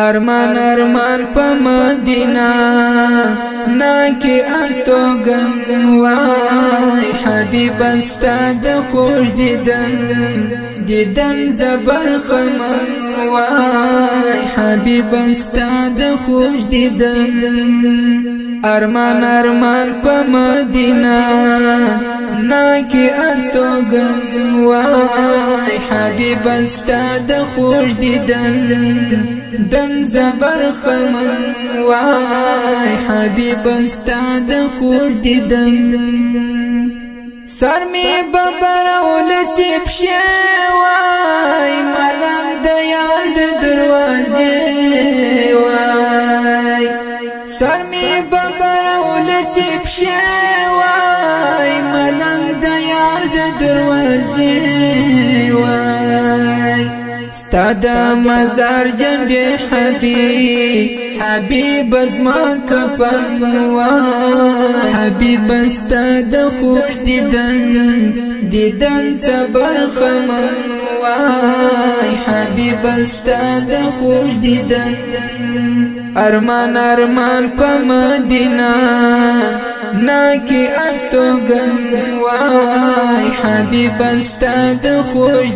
ارمان ارمان په مدینه ناکي استوګن وای حبیب استاد خوش دیدن زبر خمن وای حبیب استاد خوش دیدن ارمان ارمان په مدینه ناکي استوګن وای حبیب استاد خوش دن زبر خمن وای حبیب استاد خوش سر می ببرول چپشه وای ملنگ د یار د دروازه وای سر می ببرول چپشه وای ملنگ د یار د دروازه وای ستاد مزار جنگ حبیب ازما کفن وای حبیب استاد خوش دیدن صبر خمن وای حبیب استاد خوش ارمان ارمان په مدینه ناکي استوګن وای حبیب استاد خوش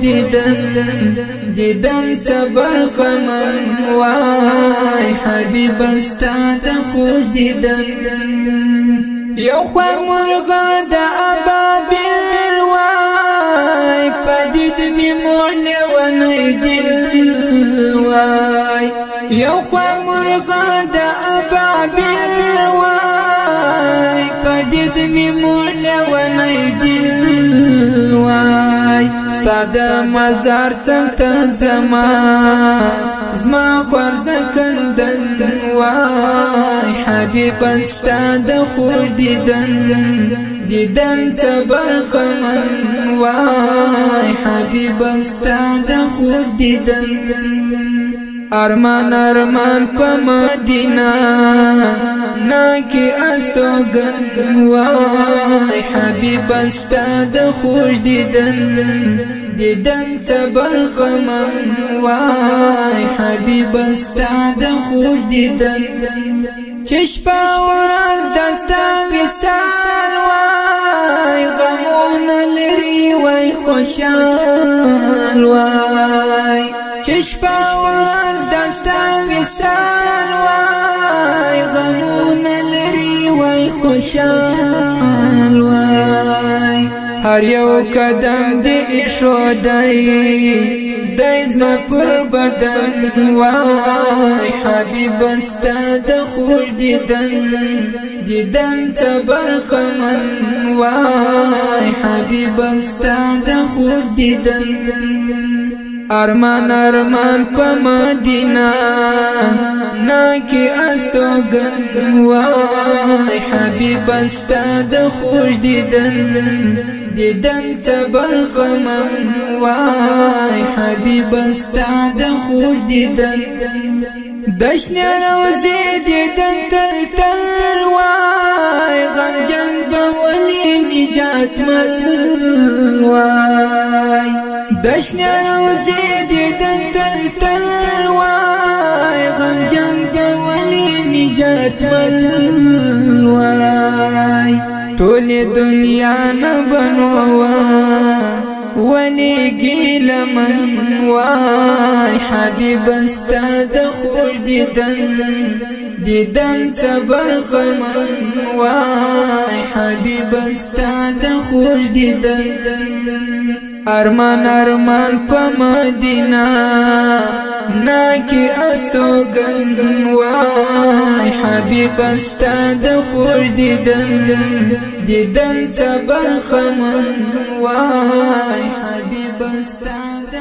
دیدن صبر خمن وای حبیب استاد خوش یو خوار مرغه د ابابیل وای پدید می مړ ونی دل وای یو خوار مرغه د ابابیل وای پدید می مړ ونی دل وای ستاد مزار څنګه زما خوار زکندن وای حبیب استاد خوش دیدن صبر خمن وای حبیب استاد خوش ارمان ارمان په مدینه ناکي استوګن وای حبیب استاد خوش دیدن صبر خمن وای حبیب استاد خوش چشپا ورځ دستا وصال وای غمونه لري وای خوشال وای چشپا ورځ دستا وصال وای غمونه لري وای خوشال وای هر یو قدم دې ایښودای زما پر بدن وای حبیب استاد خوش دیدن صبر خمن وای حبیب استاد خوش ارمان ارمان په مدینه ناکي استوګن وای حبیب استاد خوش دیدن صبر خمن وای حبیب استاد خوش دشنا روزي دیدن تل وای غمجن بولی نجات مل وای دشنا روزي دیدن تل وای غمجن بولی نجات مل وای ټول دنیا نه بنوا ولی گیلمن وای حبیب استاد خوش دیدن صبر خمن وای حبیب استاد خوش ارمان ارمان په مدینه ناکي استوګن وای حبیب استاد خوش دیدن صبر خمن وای حبیب استاد